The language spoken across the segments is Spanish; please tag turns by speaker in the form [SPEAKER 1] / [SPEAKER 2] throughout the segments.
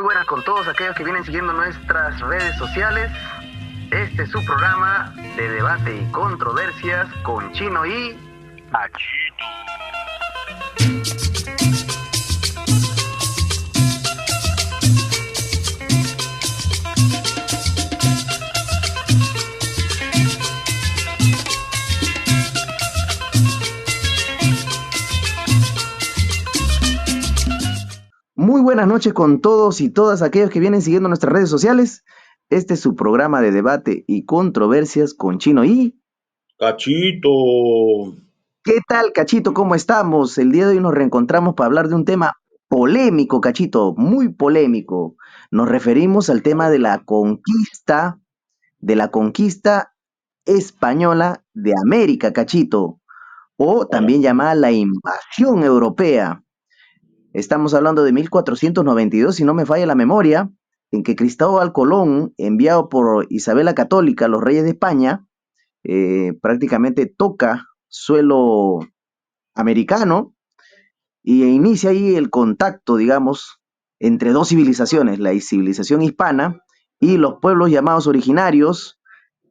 [SPEAKER 1] buenas con todos aquellos que vienen siguiendo nuestras redes sociales. Este es su programa de debate y controversias con Chino y Achito.
[SPEAKER 2] Muy buenas noches con todos y todas aquellos que vienen siguiendo nuestras redes sociales. Este es su programa de debate y controversias con Chino y
[SPEAKER 3] Cachito.
[SPEAKER 2] ¿qué tal, Cachito? ¿Cómo estamos? El día de hoy nos reencontramos para hablar de un tema polémico, Cachito, muy polémico. Nos referimos al tema de la conquista española de América, Cachito, o también llamada la invasión europea. Estamos hablando de 1492, si no me falla la memoria, en que Cristóbal Colón, enviado por Isabel la Católica, los reyes de España, prácticamente toca suelo americano y inicia ahí el contacto, digamos, entre dos civilizaciones, la civilización hispana y los pueblos llamados originarios,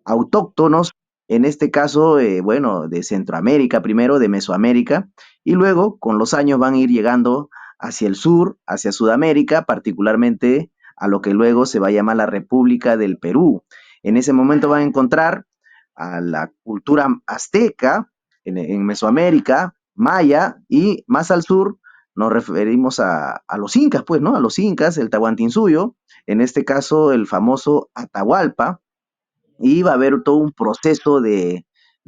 [SPEAKER 2] autóctonos, en este caso, bueno, de Centroamérica primero, de Mesoamérica, y luego con los años van a ir llegando hacia el sur, hacia Sudamérica, particularmente a lo que luego se va a llamar la República del Perú. En ese momento van a encontrar a la cultura azteca en Mesoamérica, maya, y más al sur nos referimos a los incas, pues, ¿no? A los incas, el Tahuantinsuyo, en este caso el famoso Atahualpa, y va a haber todo un proceso de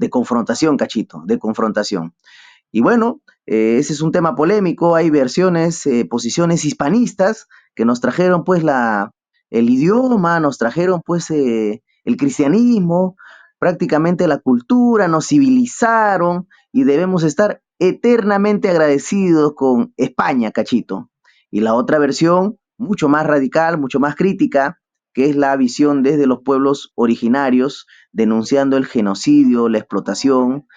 [SPEAKER 2] confrontación, Cachito, de confrontación. Y bueno, ese es un tema polémico, hay versiones, posiciones hispanistas que nos trajeron pues el idioma, nos trajeron pues el cristianismo, prácticamente la cultura, nos civilizaron y debemos estar eternamente agradecidos con España, Cachito. Y la otra versión, mucho más radical, mucho más crítica, que es la visión desde los pueblos originarios, denunciando el genocidio, la explotación,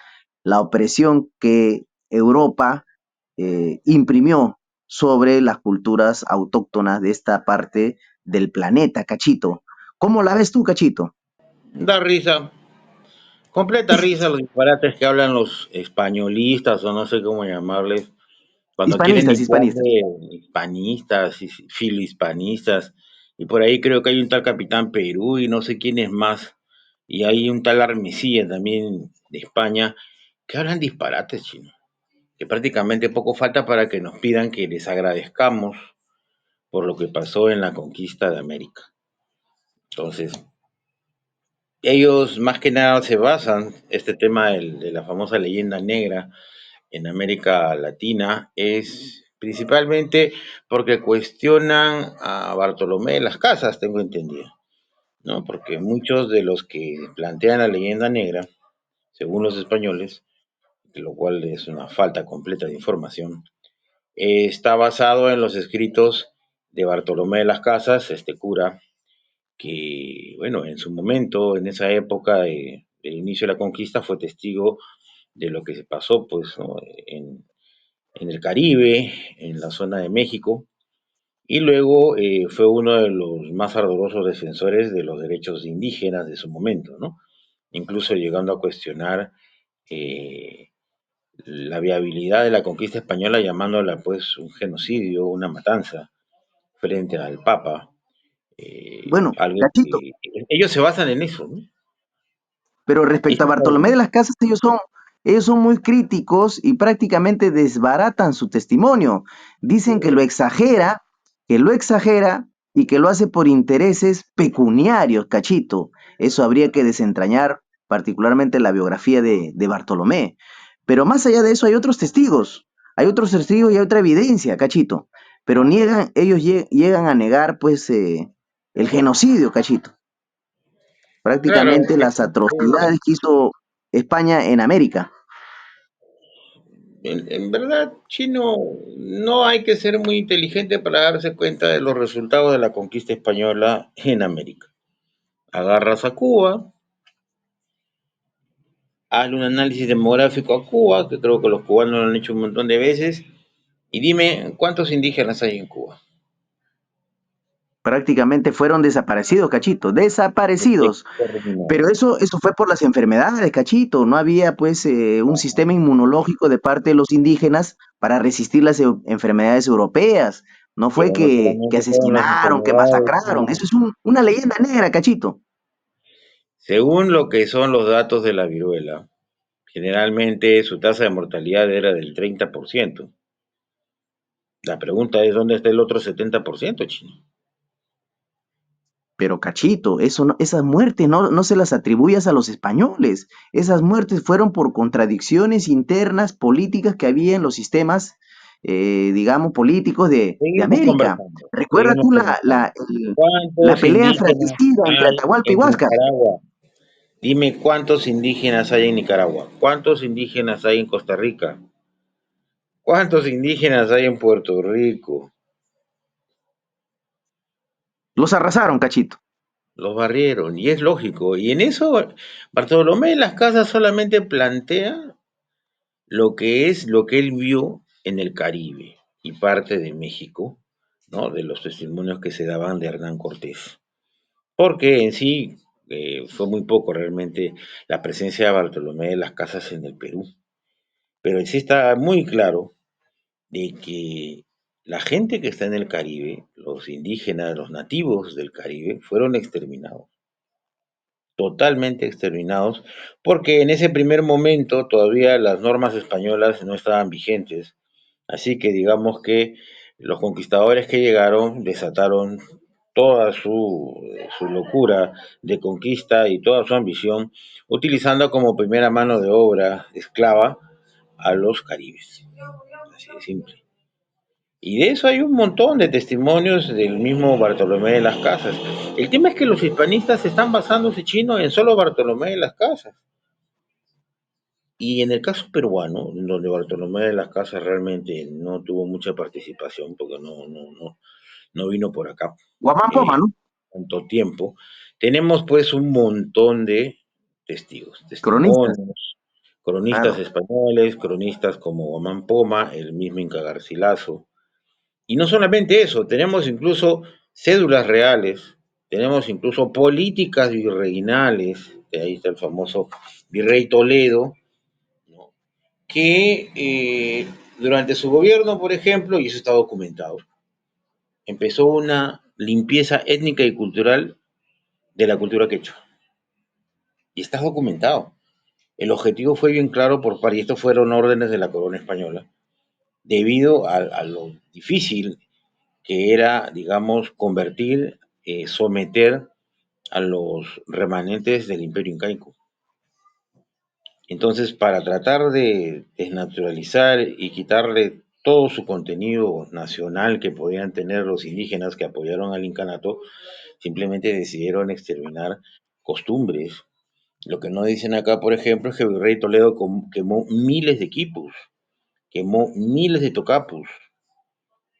[SPEAKER 2] la opresión que Europa imprimió sobre las culturas autóctonas de esta parte del planeta, Cachito. ¿Cómo la ves tú, Cachito?
[SPEAKER 3] Da risa. Completa risa los disparates que hablan los españolistas o no sé cómo llamarles cuando quieren
[SPEAKER 2] Hispanistas, hispanistas.
[SPEAKER 3] de hispanistas y filhispanistas. Y por ahí creo que hay un tal Capitán Perú y no sé quién es más. Y hay un tal Armesilla también de España que hablan disparates, chino. Que prácticamente poco falta para que nos pidan que les agradezcamos por lo que pasó en la conquista de América. Entonces, ellos más que nada se basan, este tema de la famosa leyenda negra en América Latina, es principalmente porque cuestionan a Bartolomé de las Casas, tengo entendido, ¿no? Porque muchos de los que plantean la leyenda negra, según los españoles, lo cual es una falta completa de información, está basado en los escritos de Bartolomé de las Casas, este cura, que, bueno, en su momento, en esa época del inicio de la conquista, fue testigo de lo que se pasó, pues, ¿no? en el Caribe, en la zona de México, y luego fue uno de los más ardorosos defensores de los derechos indígenas de su momento, ¿no? Incluso llegando a cuestionar eh, la viabilidad de la conquista española, llamándola, pues, un genocidio, una matanza, frente al Papa,
[SPEAKER 2] Bueno,
[SPEAKER 3] algo
[SPEAKER 2] Cachito,
[SPEAKER 3] que ellos se basan en eso, ¿no?
[SPEAKER 2] pero
[SPEAKER 3] Y
[SPEAKER 2] respecto a
[SPEAKER 3] sí,
[SPEAKER 2] Bartolomé de las Casas, ellos son muy críticos y prácticamente desbaratan su testimonio. Dicen que lo exagera y que lo hace por intereses pecuniarios, Cachito. Eso habría que desentrañar particularmente la biografía de Bartolomé. Pero más allá de eso hay otros testigos y hay otra evidencia, Cachito. Pero llegan a negar pues el genocidio, Cachito,
[SPEAKER 3] claro,
[SPEAKER 2] prácticamente las atrocidades que hizo España en América.
[SPEAKER 3] en verdad, chino, no hay que ser muy inteligente para darse cuenta de los resultados de la conquista española en América. Agarras a Cuba, hazle un análisis demográfico a Cuba, que creo que los cubanos lo han hecho un montón de veces, y dime cuántos indígenas hay en Cuba.
[SPEAKER 2] Prácticamente fueron desaparecidos, Cachito, desaparecidos. Pero
[SPEAKER 3] Exterminados.
[SPEAKER 2] eso fue por las enfermedades, Cachito. No había pues un sistema inmunológico de parte de los indígenas para resistir las enfermedades europeas. No fue
[SPEAKER 3] Pero no
[SPEAKER 2] que
[SPEAKER 3] solamente fueron las
[SPEAKER 2] asesinaron, que
[SPEAKER 3] enfermedades,
[SPEAKER 2] masacraron.
[SPEAKER 3] ¿no?
[SPEAKER 2] Eso es una leyenda negra, Cachito.
[SPEAKER 3] Según lo que son los datos de la viruela, generalmente su tasa de mortalidad era del 30%. La pregunta es, ¿dónde está el otro 70%, chino?
[SPEAKER 2] Pero Cachito, esas muertes no se las atribuyas a los españoles. Esas muertes fueron por contradicciones internas políticas que había en los sistemas, digamos, políticos de
[SPEAKER 3] Seguimos
[SPEAKER 2] América.
[SPEAKER 3] conversando,
[SPEAKER 2] ¿Recuerda
[SPEAKER 3] seguimos
[SPEAKER 2] tú
[SPEAKER 3] conversando.
[SPEAKER 2] la
[SPEAKER 3] ¿Cuántos
[SPEAKER 2] pelea
[SPEAKER 3] indígenas
[SPEAKER 2] fratricida entre
[SPEAKER 3] hay
[SPEAKER 2] Atahualpa y
[SPEAKER 3] en
[SPEAKER 2] Huáscar?
[SPEAKER 3] Nicaragua? Dime cuántos indígenas hay en Nicaragua, cuántos indígenas hay en Costa Rica, cuántos indígenas hay en Puerto Rico.
[SPEAKER 2] Los arrasaron, Cachito.
[SPEAKER 3] Los barrieron, y es lógico. Y en eso Bartolomé de las Casas solamente plantea lo que es lo que él vio en el Caribe y parte de México, ¿no? De los testimonios que se daban de Hernán Cortés. Porque en sí fue muy poco realmente la presencia de Bartolomé de las Casas en el Perú. Pero en sí está muy claro de que la gente que está en el Caribe, los indígenas, los nativos del Caribe, fueron exterminados, totalmente exterminados, porque en ese primer momento todavía las normas españolas no estaban vigentes. Así que digamos que los conquistadores que llegaron desataron toda su locura de conquista y toda su ambición, utilizando como primera mano de obra esclava a los caribes. Así de simple. Y de eso hay un montón de testimonios del mismo Bartolomé de las Casas. El tema es que los hispanistas están basándose chino en solo Bartolomé de las Casas. Y en el caso peruano, donde Bartolomé de las Casas realmente no tuvo mucha participación porque no vino por acá
[SPEAKER 2] Guamán
[SPEAKER 3] eh,
[SPEAKER 2] Poma, ¿no?
[SPEAKER 3] tanto tiempo, tenemos pues un montón de testigos,
[SPEAKER 2] Cronistas,
[SPEAKER 3] testimonios, cronistas
[SPEAKER 2] claro.
[SPEAKER 3] españoles, cronistas como Guamán Poma, el mismo Inca Garcilaso. Y no solamente eso, tenemos incluso cédulas reales, tenemos incluso políticas virreinales, que ahí está el famoso virrey Toledo, ¿no? Que durante su gobierno, por ejemplo, y eso está documentado, empezó una limpieza étnica y cultural de la cultura quechua. Y está documentado. El objetivo fue bien claro por parte, y estos fueron órdenes de la corona española, debido a lo difícil que era, digamos, convertir, someter a los remanentes del imperio incaico. Entonces, para tratar de desnaturalizar y quitarle todo su contenido nacional que podían tener los indígenas que apoyaron al incanato, simplemente decidieron exterminar costumbres. Lo que no dicen acá, por ejemplo, es que el rey Toledo quemó miles de equipos, quemó miles de tocapos,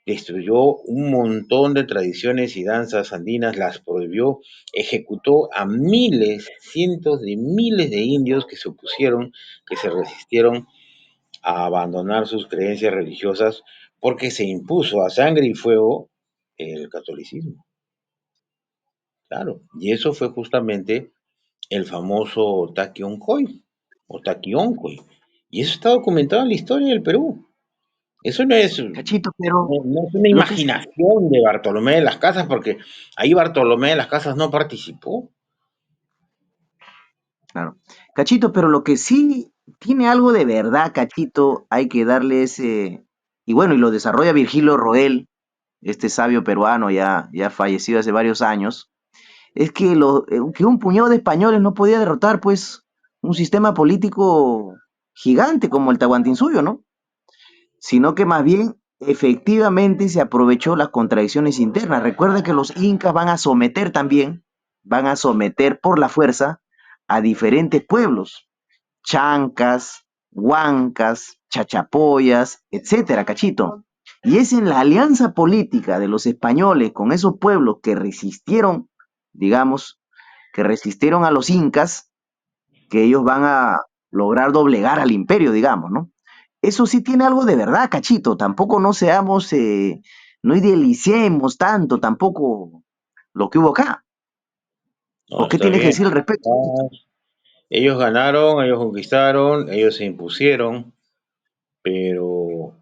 [SPEAKER 3] destruyó un montón de tradiciones y danzas andinas, las prohibió, ejecutó a miles, cientos de miles de indios que se opusieron, que se resistieron a abandonar sus creencias religiosas porque se impuso a sangre y fuego el catolicismo. Claro, y eso fue justamente el famoso Taquioncoy o Taquioncoy. Y eso está documentado en la historia del Perú. Eso
[SPEAKER 2] Cachito, pero
[SPEAKER 3] no es una
[SPEAKER 2] lo que es,
[SPEAKER 3] imaginación de Bartolomé de las Casas, porque ahí Bartolomé de las Casas no participó.
[SPEAKER 2] claro. Cachito, pero lo que sí tiene algo de verdad, Cachito, hay que darle ese, y bueno, y lo desarrolla Virgilio Roel, este sabio peruano ya fallecido hace varios años, es que, que un puñado de españoles no podía derrotar, pues, un sistema político gigante como el Tahuantinsuyo, ¿no? Sino que más bien efectivamente se aprovechó las contradicciones internas. Recuerda que los incas van a someter también, van a someter por la fuerza a diferentes pueblos, chancas, huancas, chachapoyas, etcétera, Cachito. Y es en la alianza política de los españoles con esos pueblos que resistieron, digamos, que resistieron a los incas, que ellos van a lograr doblegar al imperio, digamos, ¿no? Eso sí tiene algo de verdad, Cachito. Tampoco no seamos, no idealicemos tanto, tampoco. lo que hubo acá.
[SPEAKER 3] No,
[SPEAKER 2] ¿O qué
[SPEAKER 3] está
[SPEAKER 2] tienes que
[SPEAKER 3] bien.
[SPEAKER 2] decir al respecto?
[SPEAKER 3] Ah, ellos ganaron, ellos conquistaron, ellos se impusieron, pero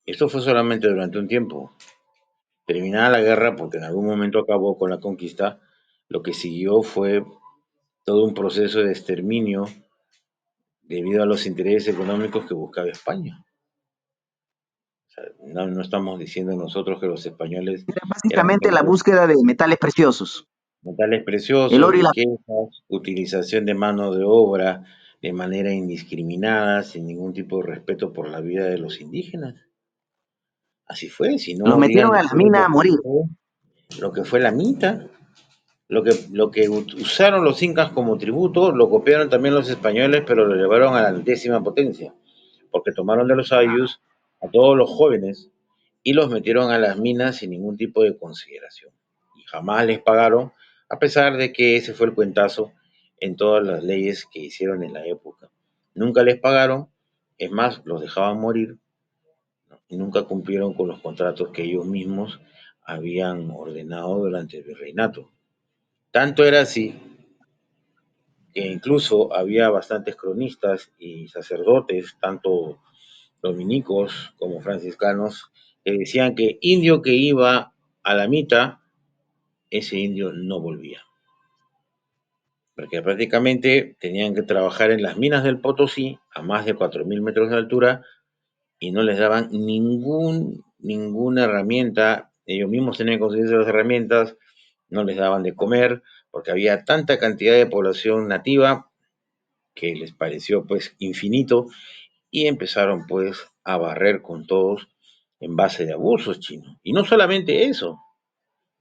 [SPEAKER 3] esto fue solamente durante un tiempo. Terminada la guerra, porque en algún momento acabó con la conquista, lo que siguió fue todo un proceso de exterminio debido a los intereses económicos que buscaba España. O sea, no estamos diciendo nosotros que los españoles
[SPEAKER 2] Era
[SPEAKER 3] eran
[SPEAKER 2] básicamente la
[SPEAKER 3] buenos.
[SPEAKER 2] búsqueda de metales preciosos,
[SPEAKER 3] Metales
[SPEAKER 2] el
[SPEAKER 3] preciosos,
[SPEAKER 2] oro y la...
[SPEAKER 3] riquezas, utilización de mano de obra de manera indiscriminada, sin ningún tipo de respeto por la vida de los indígenas. Así fue, si
[SPEAKER 2] Los
[SPEAKER 3] no,
[SPEAKER 2] metieron
[SPEAKER 3] díganme
[SPEAKER 2] a las
[SPEAKER 3] ustedes
[SPEAKER 2] minas a morir.
[SPEAKER 3] lo que fue la minta, lo que usaron los incas como tributo, lo copiaron también los españoles, pero lo llevaron a la décima potencia, porque tomaron de los ayllus a todos los jóvenes y los metieron a las minas sin ningún tipo de consideración. Y jamás les pagaron, a pesar de que ese fue el cuentazo en todas las leyes que hicieron en la época. Nunca les pagaron, es más, los dejaban morir, ¿no? Y nunca cumplieron con los contratos que ellos mismos habían ordenado durante el virreinato. Tanto era así que incluso había bastantes cronistas y sacerdotes, tanto dominicos como franciscanos, que decían que indio que iba a la mita, ese indio no volvía, porque prácticamente tenían que trabajar en las minas del Potosí a más de 4.000 metros de altura y no les daban ninguna herramienta, ellos mismos tenían que conseguirse las herramientas, no les daban de comer, porque había tanta cantidad de población nativa que les pareció pues infinito y empezaron pues a barrer con todos en base de abusos chinos. Y no solamente eso,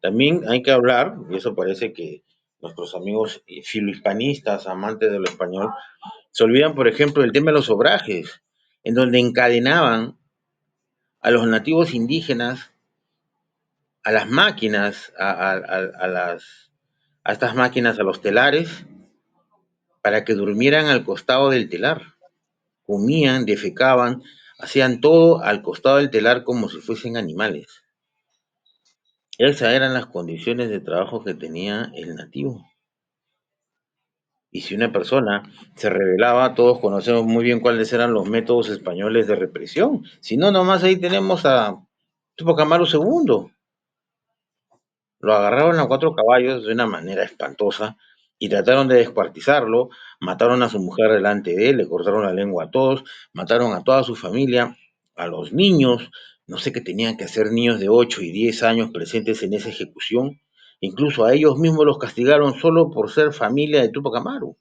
[SPEAKER 3] también hay que hablar, y eso parece que nuestros amigos filohispanistas, amantes de lo español, se olvidan, por ejemplo, del tema de los obrajes, en donde encadenaban a los nativos indígenas a las máquinas, a estas máquinas, a los telares, para que durmieran al costado del telar. Comían, defecaban, hacían todo al costado del telar como si fuesen animales. Esas eran las condiciones de trabajo que tenía el nativo. Y si una persona se rebelaba, todos conocemos muy bien cuáles eran los métodos españoles de represión. Si no, nomás ahí tenemos a Tupac Amaru II. Lo agarraron a 4 caballos de una manera espantosa y trataron de descuartizarlo, mataron a su mujer delante de él, le cortaron la lengua a todos, mataron a toda su familia, a los niños, no sé qué tenían que hacer niños de 8 y 10 años presentes en esa ejecución, incluso a ellos mismos los castigaron solo por ser familia de Tupac Amaru.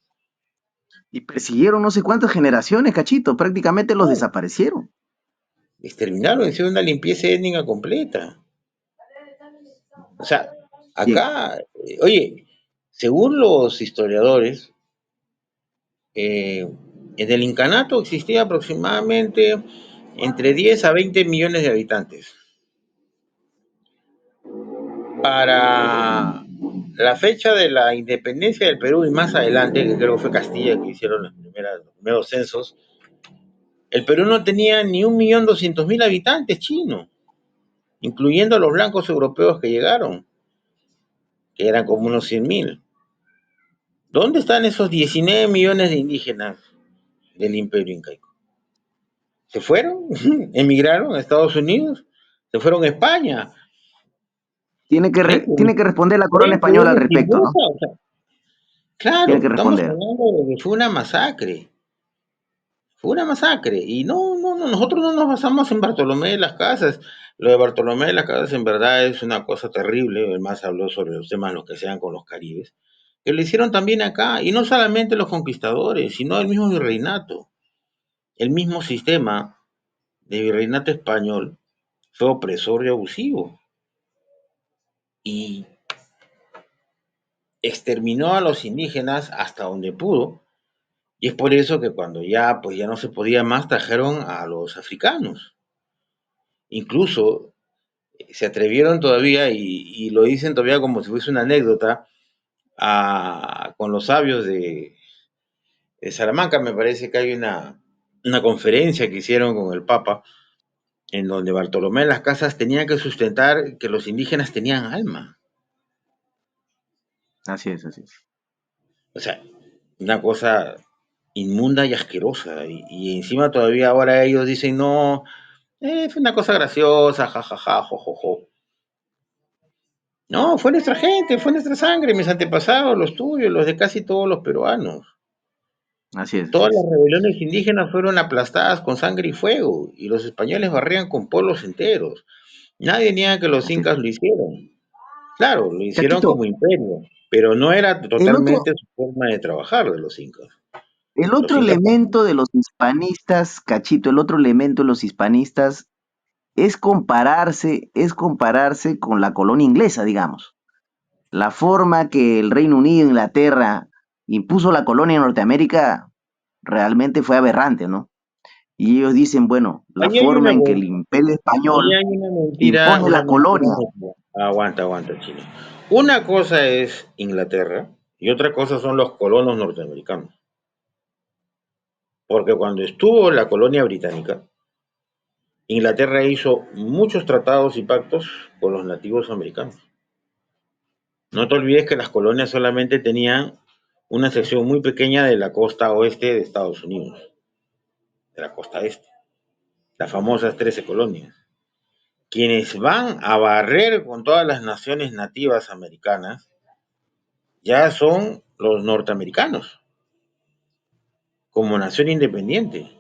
[SPEAKER 2] Y persiguieron no sé cuántas generaciones, cachito, prácticamente los
[SPEAKER 3] No,
[SPEAKER 2] desaparecieron.
[SPEAKER 3] exterminaron, hicieron una limpieza étnica completa. O sea,
[SPEAKER 2] Bien,
[SPEAKER 3] acá, oye, según los historiadores, Eh, en el incanato existía aproximadamente entre 10 a 20 millones de habitantes. Para la fecha de la independencia del Perú y más adelante, que creo que fue Castilla que hicieron los primeros censos, el Perú no tenía ni 1.200.000 habitantes chinos, incluyendo los blancos europeos que llegaron, que eran como unos 100.000. ¿Dónde están esos 19 millones de indígenas del imperio incaico? ¿Se fueron? ¿Emigraron a Estados Unidos? ¿Se fueron a España? ¿Eh?
[SPEAKER 2] tiene que responder la corona
[SPEAKER 3] ¿Creen que
[SPEAKER 2] española
[SPEAKER 3] hubo
[SPEAKER 2] al
[SPEAKER 3] una
[SPEAKER 2] respecto, ¿no?
[SPEAKER 3] timbuza? O sea,
[SPEAKER 2] Tiene
[SPEAKER 3] claro,
[SPEAKER 2] que
[SPEAKER 3] estamos
[SPEAKER 2] responder.
[SPEAKER 3] hablando de que fue una masacre. Fue una masacre. Y no, nosotros no nos basamos en Bartolomé de las Casas. Lo de Bartolomé de las Casas en verdad es una cosa terrible. Además habló sobre los temas los que sean con los caribes. Que lo hicieron también acá. Y no solamente los conquistadores, sino el mismo virreinato. El mismo sistema de virreinato español fue opresor y abusivo. Y exterminó a los indígenas hasta donde pudo, y es por eso que cuando ya, pues ya no se podía más, trajeron a los africanos. Incluso se atrevieron todavía, y lo dicen todavía como si fuese una anécdota, con los sabios de Salamanca, me parece que hay una conferencia que hicieron con el Papa, en donde Bartolomé de las Casas tenía que sustentar que los indígenas tenían alma.
[SPEAKER 2] Así es, así es.
[SPEAKER 3] O sea, una cosa inmunda y asquerosa. Y encima todavía ahora ellos dicen, no, fue una cosa graciosa, jajaja, jojojo. No, fue nuestra gente, fue nuestra sangre, mis antepasados, los tuyos, los de casi todos los peruanos.
[SPEAKER 2] Así es, así
[SPEAKER 3] Todas las
[SPEAKER 2] es.
[SPEAKER 3] rebeliones indígenas fueron aplastadas con sangre y fuego, y los españoles barrían con pueblos enteros. Nadie niega que los
[SPEAKER 2] Así es.
[SPEAKER 3] incas lo hicieron. Claro, lo hicieron
[SPEAKER 2] Cachito,
[SPEAKER 3] como imperio, pero no era
[SPEAKER 2] el otro,
[SPEAKER 3] totalmente su forma de trabajar de los incas.
[SPEAKER 2] el
[SPEAKER 3] Los
[SPEAKER 2] otro
[SPEAKER 3] incas también.
[SPEAKER 2] elemento de los hispanistas, Cachito, el otro elemento de los hispanistas es compararse con la colonia inglesa, digamos. La forma que el Reino Unido, Inglaterra, impuso la colonia en Norteamérica realmente fue aberrante, ¿no? Y ellos dicen, bueno, la
[SPEAKER 3] Ahí hay
[SPEAKER 2] forma
[SPEAKER 3] una,
[SPEAKER 2] en que el imperio
[SPEAKER 3] ahí
[SPEAKER 2] español
[SPEAKER 3] hay
[SPEAKER 2] impone
[SPEAKER 3] una
[SPEAKER 2] la
[SPEAKER 3] mentira.
[SPEAKER 2] colonia.
[SPEAKER 3] Aguanta, aguanta, chino. Una cosa es Inglaterra y otra cosa son los colonos norteamericanos. Porque cuando estuvo la colonia británica, Inglaterra hizo muchos tratados y pactos con los nativos americanos. No te olvides que las colonias solamente tenían una sección muy pequeña de la costa oeste de Estados Unidos, de la costa este, las famosas 13 colonias. Quienes van a barrer con todas las naciones nativas americanas ya son los norteamericanos, como nación independiente.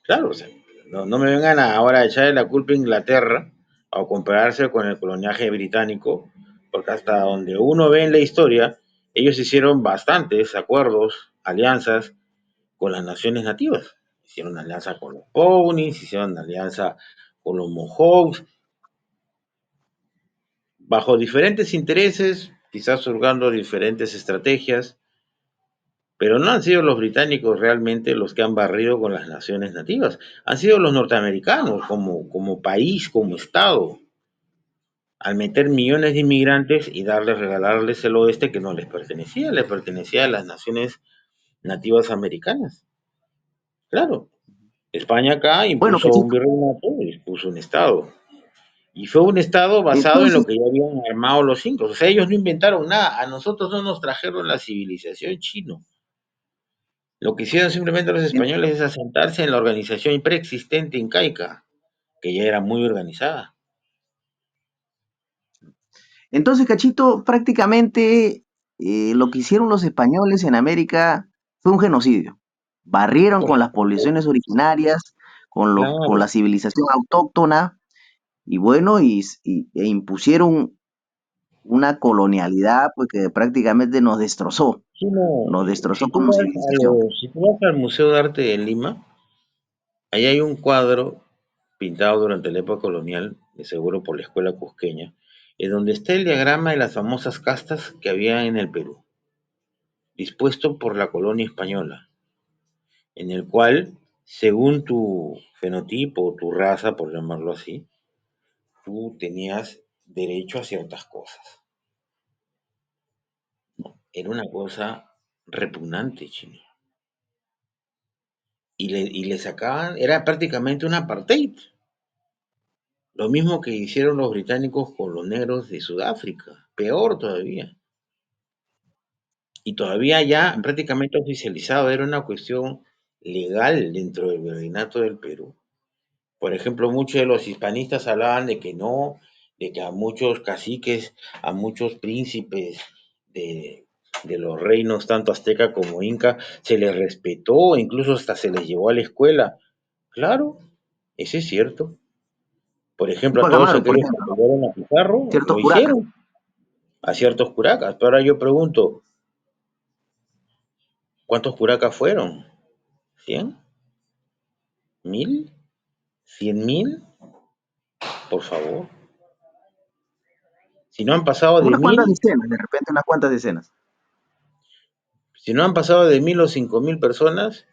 [SPEAKER 3] Claro, o sea, no me vengan ahora a echarle la culpa a Inglaterra o compararse con el coloniaje británico, porque hasta donde uno ve en la historia, ellos hicieron bastantes acuerdos, alianzas con las naciones nativas. Hicieron alianza con los Pawnees, hicieron alianza con los Mohawks, bajo diferentes intereses, quizás surgando diferentes estrategias, pero no han sido los británicos realmente los que han barrido con las naciones nativas, han sido los norteamericanos como país, como Estado, al meter millones de inmigrantes y darles, regalarles el oeste que no les pertenecía, le pertenecía a las naciones nativas americanas. Claro, España acá
[SPEAKER 2] Bueno,
[SPEAKER 3] impuso un
[SPEAKER 2] Cachito,
[SPEAKER 3] virreinato, impuso un Estado. Y fue un Estado basado en lo
[SPEAKER 2] entonces,
[SPEAKER 3] que ya habían armado los incas. O sea, ellos no inventaron nada. A nosotros no nos trajeron la civilización chino. Lo que hicieron simplemente los
[SPEAKER 2] en-
[SPEAKER 3] españoles es asentarse en la organización preexistente incaica, que ya era muy organizada.
[SPEAKER 2] entonces, Cachito, prácticamente lo que hicieron los españoles en América fue un genocidio. Barrieron
[SPEAKER 3] Por
[SPEAKER 2] con las
[SPEAKER 3] supuesto.
[SPEAKER 2] poblaciones originarias, con
[SPEAKER 3] Claro.
[SPEAKER 2] la civilización autóctona, y bueno, e impusieron una colonialidad pues, que prácticamente
[SPEAKER 3] Sí, no,
[SPEAKER 2] nos destrozó como civilización.
[SPEAKER 3] si tú vas al Museo de Arte de Lima, ahí hay un cuadro pintado durante la época colonial, de seguro por la escuela cusqueña, en donde está el diagrama de las famosas castas que había en el Perú, dispuesto por la colonia española, en el cual, según tu fenotipo, tu raza, por llamarlo así, tú tenías derecho a ciertas cosas. Era una cosa repugnante, chino. Y le sacaban, era prácticamente un apartheid. Lo mismo que hicieron los británicos con los negros de Sudáfrica, peor todavía. Y todavía ya prácticamente oficializado, era una cuestión legal dentro del virreinato del Perú. Por ejemplo, muchos de los hispanistas hablaban de que no, de que a muchos caciques, a muchos príncipes de, de los reinos, tanto azteca como inca, se les respetó, incluso hasta se les llevó a la escuela. Claro, eso es cierto. Por ejemplo, a
[SPEAKER 2] Tupac
[SPEAKER 3] todos
[SPEAKER 2] Amaru, por
[SPEAKER 3] aquellos que
[SPEAKER 2] ejemplo, ¿no?
[SPEAKER 3] apoyaron a Pizarro,
[SPEAKER 2] Ciertos
[SPEAKER 3] lo
[SPEAKER 2] curacas.
[SPEAKER 3] hicieron, a ciertos curacas. Pero ahora yo pregunto, ¿cuántos curacas fueron? ¿100? ¿1000? ¿100.000? Por favor. Si no han pasado de
[SPEAKER 2] Unas cuantas
[SPEAKER 3] 1000,
[SPEAKER 2] decenas, de repente unas cuantas decenas.
[SPEAKER 3] si no han pasado de 1000 o 5000 personas,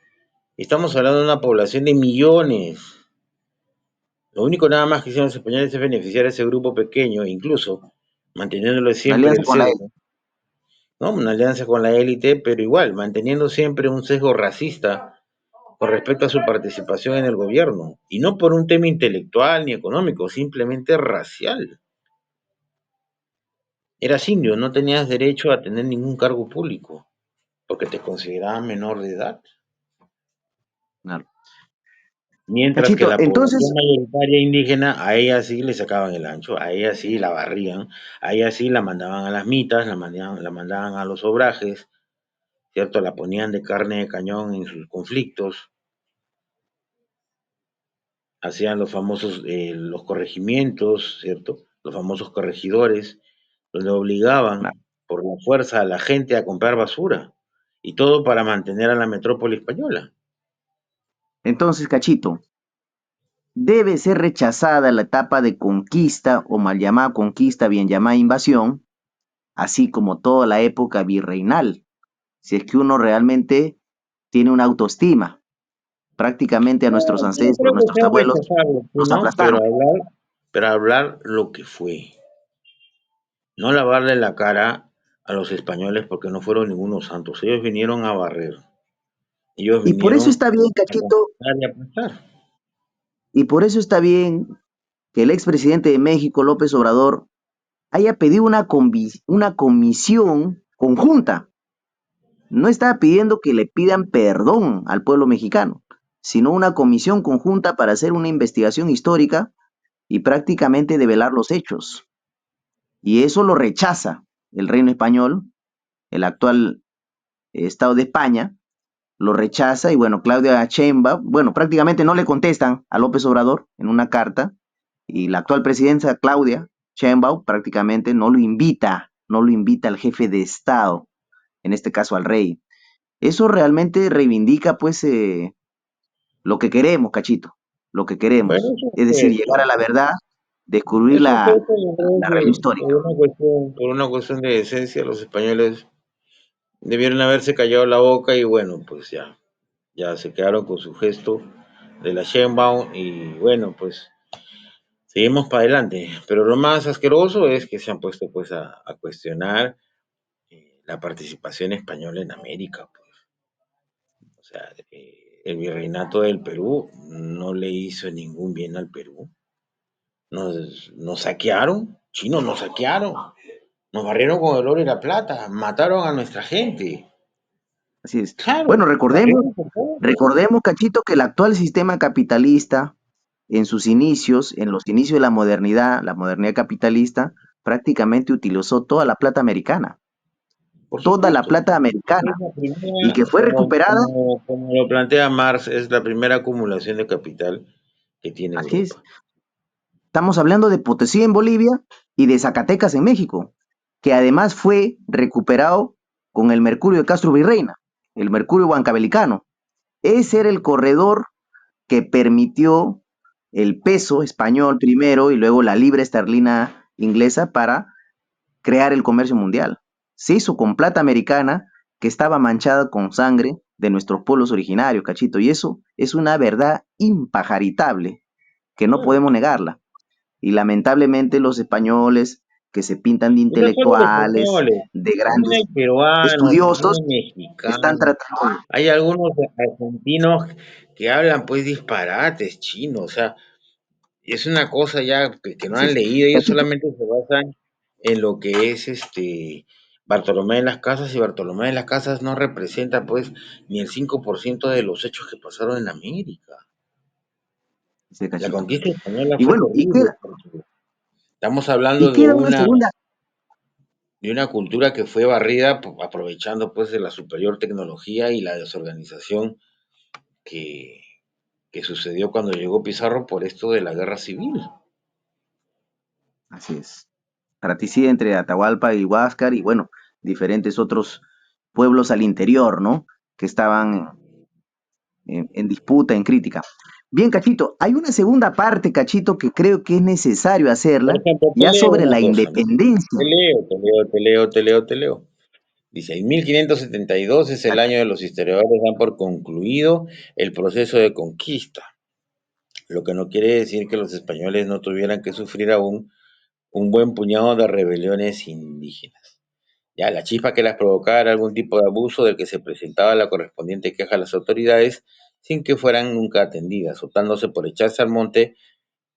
[SPEAKER 3] estamos hablando de una población de millones. Lo único nada más que hicieron los españoles es beneficiar a ese grupo pequeño, incluso manteniéndolo
[SPEAKER 2] Una
[SPEAKER 3] siempre
[SPEAKER 2] alianza
[SPEAKER 3] el
[SPEAKER 2] con la
[SPEAKER 3] sesgo, ¿no? Una alianza con la élite, pero igual, manteniendo siempre un sesgo racista con respecto a su participación en el gobierno. Y no por un tema intelectual ni económico, simplemente racial. Eras indio, no tenías derecho a tener ningún cargo público, porque te consideraban menor de edad.
[SPEAKER 2] Claro.
[SPEAKER 3] Mientras que
[SPEAKER 2] Cachito,
[SPEAKER 3] la población
[SPEAKER 2] entonces,
[SPEAKER 3] mayoritaria indígena, a ella sí le sacaban el ancho, a ella sí la barrían, a ella sí la mandaban a las mitas, la mandaban a los obrajes, ¿cierto? La ponían de carne de cañón en sus conflictos, hacían los famosos, los corregimientos, ¿cierto? Los famosos corregidores, donde
[SPEAKER 2] claro.
[SPEAKER 3] obligaban por la fuerza a la gente a comprar basura, y todo para mantener a la metrópoli española.
[SPEAKER 2] Entonces, Cachito, debe ser rechazada la etapa de conquista o mal llamada conquista, bien llamada invasión, así como toda la época virreinal, si es que uno realmente tiene una autoestima. Prácticamente a
[SPEAKER 3] No,
[SPEAKER 2] nuestros
[SPEAKER 3] yo no
[SPEAKER 2] ancestros,
[SPEAKER 3] creo que
[SPEAKER 2] nuestros
[SPEAKER 3] sea
[SPEAKER 2] abuelos,
[SPEAKER 3] rechazable,
[SPEAKER 2] los
[SPEAKER 3] ¿no?
[SPEAKER 2] aplastaron.
[SPEAKER 3] Pero hablar lo que fue, no lavarle la cara a los españoles porque no fueron ningunos santos. Ellos vinieron a barrer, ellos
[SPEAKER 2] Y por eso
[SPEAKER 3] vinieron
[SPEAKER 2] está bien,
[SPEAKER 3] a
[SPEAKER 2] Cachito,
[SPEAKER 3] conquistar y a aplastar.
[SPEAKER 2] y por eso está bien que el expresidente de México, López Obrador, haya pedido una comisión conjunta. No estaba pidiendo que le pidan perdón al pueblo mexicano, sino una comisión conjunta para hacer una investigación histórica y prácticamente develar los hechos. Y eso lo rechaza el reino español, el actual Estado de España, lo rechaza y bueno, Claudia Sheinbaum, bueno, prácticamente no le contestan a López Obrador en una carta y la actual presidenta Claudia Sheinbaum prácticamente no lo invita al jefe de Estado, en este caso al rey. Eso realmente reivindica pues lo que queremos, Cachito, lo que
[SPEAKER 3] Bueno,
[SPEAKER 2] queremos,
[SPEAKER 3] es un
[SPEAKER 2] es decir, llegar a
[SPEAKER 3] gesto.
[SPEAKER 2] la verdad, descubrir
[SPEAKER 3] Es un
[SPEAKER 2] la,
[SPEAKER 3] gesto, yo creo
[SPEAKER 2] la realidad
[SPEAKER 3] que
[SPEAKER 2] histórica.
[SPEAKER 3] por una cuestión de decencia, los españoles debieron haberse callado la boca y bueno, pues ya se quedaron con su gesto de la Sheinbaum y bueno, pues seguimos para adelante. Pero lo más asqueroso es que se han puesto pues a cuestionar la participación española en América, pues. O sea, el virreinato del Perú no le hizo ningún bien al Perú. Nos saquearon, chinos nos saquearon, nos barrieron con el oro y la plata, mataron a nuestra gente.
[SPEAKER 2] Así es. Bueno,
[SPEAKER 3] Claro, barrieron con todo.
[SPEAKER 2] recordemos, Cachito, que el actual sistema capitalista, en sus inicios, en los inicios de la modernidad capitalista, prácticamente utilizó
[SPEAKER 3] Por
[SPEAKER 2] toda la
[SPEAKER 3] supuesto.
[SPEAKER 2] plata americana,
[SPEAKER 3] Es la
[SPEAKER 2] y que
[SPEAKER 3] primera,
[SPEAKER 2] fue recuperada,
[SPEAKER 3] como lo plantea Marx, es la primera acumulación de capital que tiene
[SPEAKER 2] así es.
[SPEAKER 3] Europa.
[SPEAKER 2] Estamos hablando de Potosí en Bolivia y de Zacatecas en México, que además fue recuperado con el mercurio de Castro Virreina, el mercurio huancabelicano. Ese era el corredor que permitió el peso español primero y luego la libra esterlina inglesa para crear el comercio mundial. Se hizo con plata americana que estaba manchada con sangre de nuestros pueblos originarios, Cachito, y eso es una verdad impajaritable que no
[SPEAKER 3] Claro.
[SPEAKER 2] podemos negarla. Y lamentablemente los españoles que se pintan de
[SPEAKER 3] Y no solo los
[SPEAKER 2] intelectuales,
[SPEAKER 3] españoles,
[SPEAKER 2] de
[SPEAKER 3] también hay
[SPEAKER 2] grandes
[SPEAKER 3] peruanos, también
[SPEAKER 2] estudiosos,
[SPEAKER 3] hay
[SPEAKER 2] están
[SPEAKER 3] mexicanos,
[SPEAKER 2] tratando,
[SPEAKER 3] hay algunos argentinos que hablan pues disparates chinos, o sea, es una cosa ya que no
[SPEAKER 2] así
[SPEAKER 3] han
[SPEAKER 2] es.
[SPEAKER 3] leído, ellos
[SPEAKER 2] Cachito,
[SPEAKER 3] solamente se basan en lo que es Bartolomé de las Casas, y Bartolomé de las Casas no representa pues ni el 5% de los hechos que pasaron en América.
[SPEAKER 2] dice
[SPEAKER 3] La
[SPEAKER 2] Cachito.
[SPEAKER 3] conquista española
[SPEAKER 2] Y
[SPEAKER 3] fue
[SPEAKER 2] bueno,
[SPEAKER 3] terrible, porque estamos
[SPEAKER 2] y
[SPEAKER 3] hablando de
[SPEAKER 2] queda una
[SPEAKER 3] una,
[SPEAKER 2] segunda,
[SPEAKER 3] de una cultura que fue barrida aprovechando pues de la superior tecnología y la desorganización que, que sucedió cuando llegó Pizarro por esto de la guerra civil.
[SPEAKER 2] así es, fratricida entre Atahualpa y Huáscar y bueno, diferentes otros pueblos al interior, ¿no? Que estaban en disputa, en crítica. Bien, Cachito, hay una segunda parte, Cachito, que creo que es necesario
[SPEAKER 3] Por
[SPEAKER 2] hacerla,
[SPEAKER 3] ejemplo, te
[SPEAKER 2] ya
[SPEAKER 3] leo
[SPEAKER 2] sobre
[SPEAKER 3] una
[SPEAKER 2] la
[SPEAKER 3] cosa, ¿no?
[SPEAKER 2] independencia.
[SPEAKER 3] Te leo. Dice, en 1572 es el año de los historiadores dan por concluido el proceso de conquista, lo que no quiere decir que los españoles no tuvieran que sufrir aún un buen puñado de rebeliones indígenas. Ya, la chispa que las provocaba era algún tipo de abuso del que se presentaba la correspondiente queja a las autoridades sin que fueran nunca atendidas, optándose por echarse al monte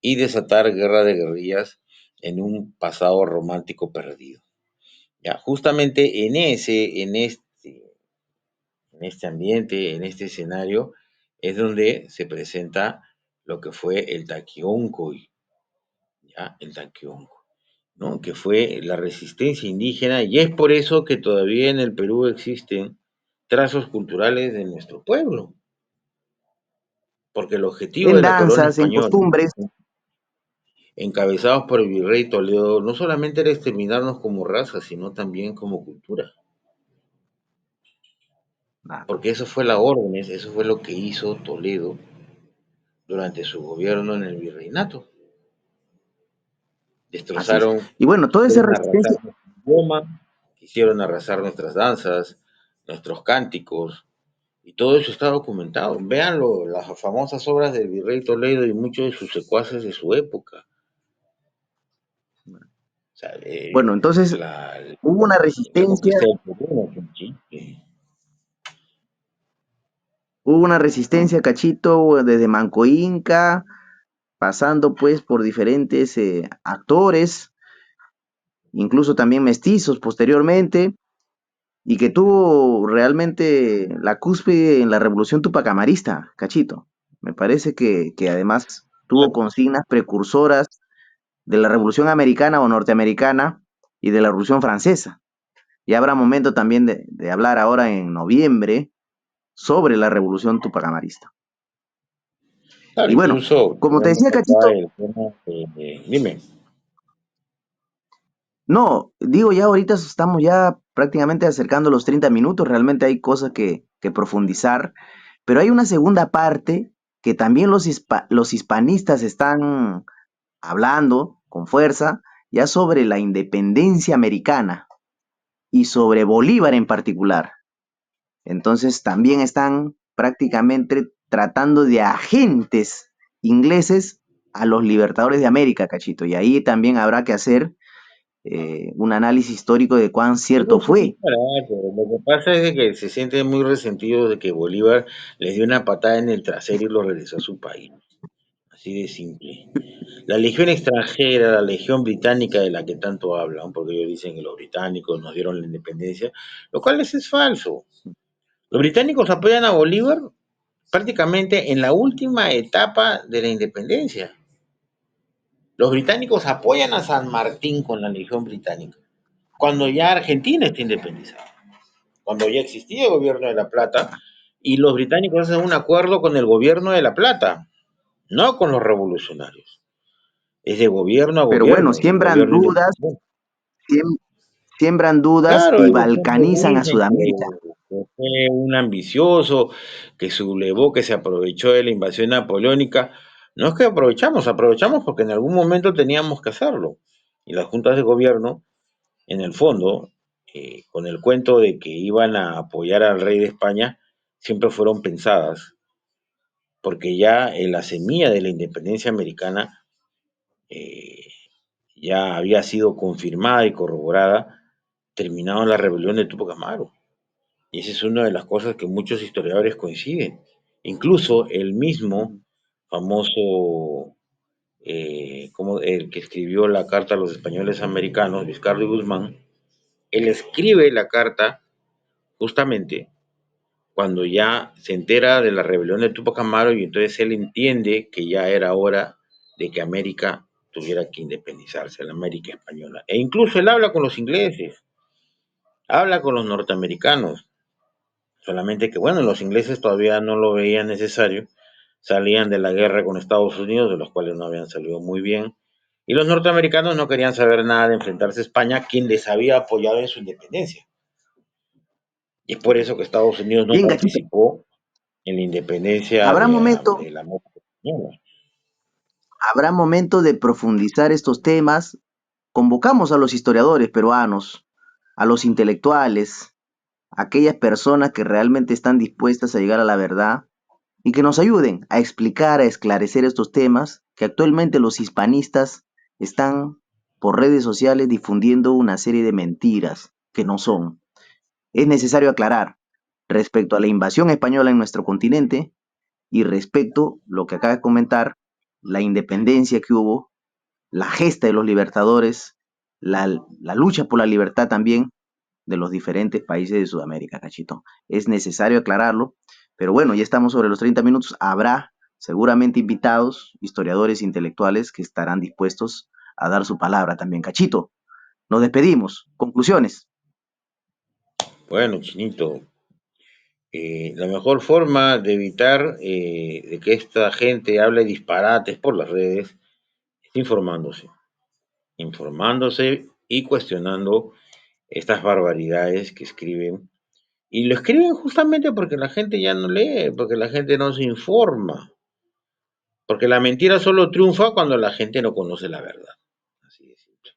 [SPEAKER 3] y desatar guerra de guerrillas en un pasado romántico perdido. Ya, justamente en este ambiente, en este escenario, es donde se presenta lo que fue el Taquióncoy, ¿ya? El Taquióncoy, ¿no? Que fue la resistencia indígena, y es por eso que todavía en el Perú existen trazos culturales de nuestro pueblo, porque el objetivo
[SPEAKER 2] En
[SPEAKER 3] de la corona
[SPEAKER 2] danzas, en
[SPEAKER 3] española,
[SPEAKER 2] costumbres,
[SPEAKER 3] encabezados por el virrey Toledo, no solamente era exterminarnos como raza, sino también como cultura,
[SPEAKER 2] ah,
[SPEAKER 3] porque eso fue la orden, eso fue lo que hizo Toledo durante su gobierno en el virreinato.
[SPEAKER 2] así es.
[SPEAKER 3] Destrozaron,
[SPEAKER 2] Y bueno, toda esa
[SPEAKER 3] quisieron arrasar
[SPEAKER 2] resistencia,
[SPEAKER 3] nuestro idioma, quisieron arrasar nuestras danzas, nuestros cánticos, y todo eso está documentado. Véanlo, las famosas obras del virrey Toledo y muchos de sus secuaces de su época. O sea,
[SPEAKER 2] bueno, entonces hubo una
[SPEAKER 3] la
[SPEAKER 2] resistencia,
[SPEAKER 3] conquista del Perú no fue un chiste.
[SPEAKER 2] Cachito, desde Manco Inca, pasando pues por diferentes actores, incluso también mestizos posteriormente, y que tuvo realmente la cúspide en la Revolución Tupacamarista, Cachito. Me parece que además tuvo consignas precursoras de la Revolución Americana o Norteamericana y de la Revolución Francesa. Ya habrá momento también de hablar ahora en noviembre sobre la Revolución Tupacamarista.
[SPEAKER 3] Claro,
[SPEAKER 2] Y bueno,
[SPEAKER 3] incluso
[SPEAKER 2] como te
[SPEAKER 3] tenemos
[SPEAKER 2] decía,
[SPEAKER 3] acá
[SPEAKER 2] Cachito,
[SPEAKER 3] el tema dime.
[SPEAKER 2] no, digo, ya ahorita estamos ya prácticamente acercando los 30 minutos, realmente hay cosas que profundizar, pero hay una segunda parte que también los hispanistas están hablando con fuerza, ya sobre la independencia americana y sobre Bolívar en particular. Entonces también están prácticamente tratando de agentes ingleses a los libertadores de América, Cachito, y ahí también habrá que hacer un análisis histórico de cuán cierto
[SPEAKER 3] Ellos son
[SPEAKER 2] fue.
[SPEAKER 3] baratos. Lo que pasa es de que se sienten muy resentidos de que Bolívar les dio una patada en el trasero y lo regresó a su país. Así de simple. La legión extranjera, la legión británica de la que tanto hablan, porque ellos dicen que los británicos nos dieron la independencia, lo cual es falso. Los británicos apoyan a Bolívar prácticamente en la última etapa de la independencia. Los británicos apoyan a San Martín con la legión británica, cuando ya Argentina está independizada, cuando ya existía el gobierno de La Plata, y los británicos hacen un acuerdo con el gobierno de La Plata, no con los revolucionarios. Es de gobierno a
[SPEAKER 2] Pero bueno,
[SPEAKER 3] gobierno, es un gobierno independiente.
[SPEAKER 2] siem- siembran dudas
[SPEAKER 3] Claro,
[SPEAKER 2] y
[SPEAKER 3] ellos siempre
[SPEAKER 2] balcanizan a
[SPEAKER 3] dicen
[SPEAKER 2] Sudamérica.
[SPEAKER 3] que fue un ambicioso, que sublevó, que se aprovechó de la invasión napoleónica. No es que aprovechamos porque en algún momento teníamos que hacerlo. Y las juntas de gobierno, en el fondo, con el cuento de que iban a apoyar al rey de España, siempre fueron pensadas, porque ya en la semilla de la independencia americana eh, ya había sido confirmada y corroborada, terminado en la rebelión de Tupac Amaru. Y esa es una de las cosas que muchos historiadores coinciden. Incluso el mismo famoso, como el que escribió la carta a los españoles americanos, Vizcarra Guzmán, él escribe la carta justamente cuando ya se entera de la rebelión de Tupac Amaru, y entonces él entiende que ya era hora de que América tuviera que independizarse, la América española. E incluso él habla con los ingleses, habla con los norteamericanos, solamente que bueno, los ingleses todavía no lo veían necesario, salían de la guerra con Estados Unidos, de los cuales no habían salido muy bien, y los norteamericanos no querían saber nada de enfrentarse a España, quien les había apoyado en su independencia. Y es por eso que Estados Unidos no
[SPEAKER 2] Bien, Cachito,
[SPEAKER 3] participó en la independencia
[SPEAKER 2] habrá
[SPEAKER 3] de
[SPEAKER 2] momento,
[SPEAKER 3] la América española.
[SPEAKER 2] habrá momento de profundizar estos temas. Convocamos a los historiadores peruanos, a los intelectuales, a aquellas personas que realmente están dispuestas a llegar a la verdad y que nos ayuden a explicar, a esclarecer estos temas que actualmente los hispanistas están por redes sociales difundiendo una serie de mentiras que no son. Es necesario aclarar respecto a la invasión española en nuestro continente y respecto a lo que acaba de comentar, la independencia que hubo, la gesta de los libertadores, la lucha por la libertad también de los diferentes países de Sudamérica, Cachito. Es necesario aclararlo, pero bueno, ya estamos sobre los 30 minutos. Habrá seguramente invitados, historiadores intelectuales que estarán dispuestos a dar su palabra también, Cachito. Nos despedimos. Conclusiones.
[SPEAKER 3] Bueno, Chinito, la mejor forma de evitar de que esta gente hable disparates por las redes es informándose y cuestionando estas barbaridades que escriben. Y lo escriben justamente porque la gente ya no lee, porque la gente no se informa, porque la mentira solo triunfa cuando la gente no conoce la verdad. Así de simple.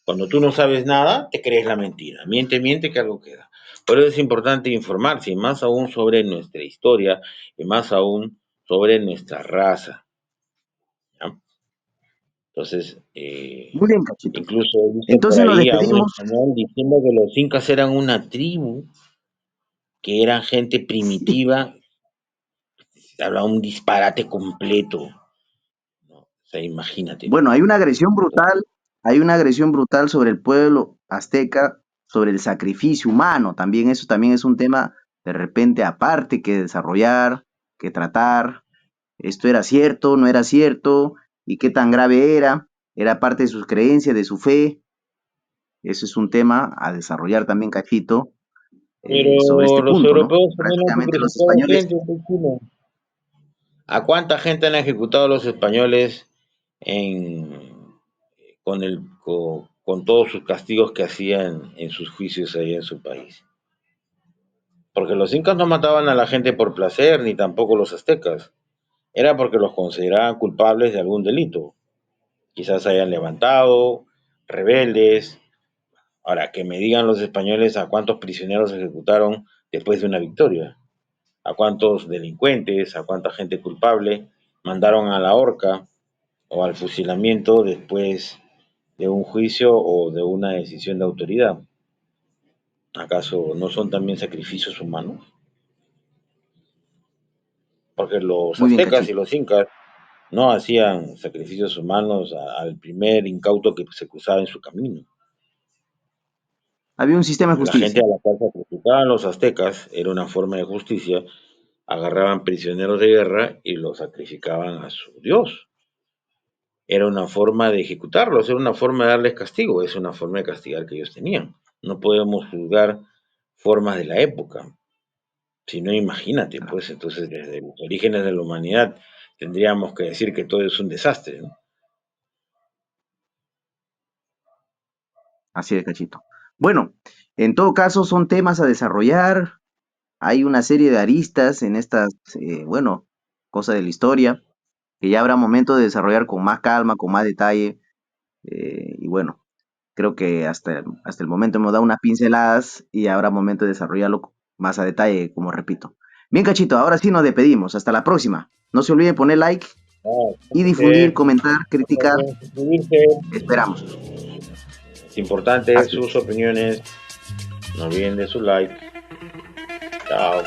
[SPEAKER 3] Cuando tú no sabes nada, te crees la mentira. Miente, miente, que algo queda. Por eso es importante informarse, y más aún sobre nuestra historia, y más aún sobre nuestra raza. ¿Ya? Entonces,
[SPEAKER 2] Muy bien, Cachito.
[SPEAKER 3] incluso he visto por
[SPEAKER 2] Entonces nos
[SPEAKER 3] ahí a un
[SPEAKER 2] despedimos.
[SPEAKER 3] español diciendo que los incas eran una tribu, que eran gente primitiva. Habla un disparate completo, ¿no? O sea, imagínate.
[SPEAKER 2] Bueno, hay una agresión brutal sobre el pueblo azteca, sobre el sacrificio humano. También eso también es un tema de repente aparte que desarrollar, que tratar. Esto era cierto, no era cierto, y qué tan grave era parte de sus creencias, de su fe. Eso es un tema a desarrollar también, Cachito, sobre
[SPEAKER 3] Pero
[SPEAKER 2] este
[SPEAKER 3] los
[SPEAKER 2] punto, ¿no?
[SPEAKER 3] europeos también han
[SPEAKER 2] Prácticamente los
[SPEAKER 3] sacrificado
[SPEAKER 2] españoles,
[SPEAKER 3] gente, pues, Chino. ¿A cuánta gente han ejecutado los españoles en, con todos sus castigos que hacían en sus juicios ahí en su país? Porque los incas no mataban a la gente por placer, ni tampoco los aztecas. Era porque los consideraban culpables de algún delito. Quizás hayan levantado, rebeldes. Ahora, que me digan los españoles a cuántos prisioneros ejecutaron después de una victoria, a cuántos delincuentes, a cuánta gente culpable mandaron a la horca o al fusilamiento después de un juicio o de una decisión de autoridad. ¿Acaso no son también sacrificios humanos? Porque los
[SPEAKER 2] muy bien,
[SPEAKER 3] aztecas y
[SPEAKER 2] Cachito.
[SPEAKER 3] los incas no hacían sacrificios humanos al primer incauto que se cruzaba en su camino.
[SPEAKER 2] Había un sistema de
[SPEAKER 3] La gente
[SPEAKER 2] justicia.
[SPEAKER 3] a la cual sacrificaban los aztecas era una forma de justicia. Agarraban prisioneros de guerra y los sacrificaban a su dios. Era una forma de ejecutarlos, era una forma de darles castigo, es una forma de castigar que ellos tenían. No podemos juzgar formas de la época, si no, imagínate,
[SPEAKER 2] Claro,
[SPEAKER 3] pues entonces desde los orígenes de la humanidad tendríamos que decir que todo es un desastre, ¿no?
[SPEAKER 2] así es, Cachito. Bueno, en todo caso son temas a desarrollar. Hay una serie de aristas en estas, bueno, cosas de la historia, que ya habrá momento de desarrollar con más calma, con más detalle. Y bueno, creo que hasta el momento hemos dado unas pinceladas y habrá momento de desarrollarlo más a detalle, como repito. Bien, Cachito, ahora sí nos despedimos. Hasta la próxima. No se olviden poner like
[SPEAKER 3] No,
[SPEAKER 2] y difundir,
[SPEAKER 3] suscríbete,
[SPEAKER 2] comentar,
[SPEAKER 3] no
[SPEAKER 2] criticar.
[SPEAKER 3] olviden suscribirse.
[SPEAKER 2] Esperamos.
[SPEAKER 3] Es importante
[SPEAKER 2] Así es.
[SPEAKER 3] sus opiniones. No olviden de su like. Chao.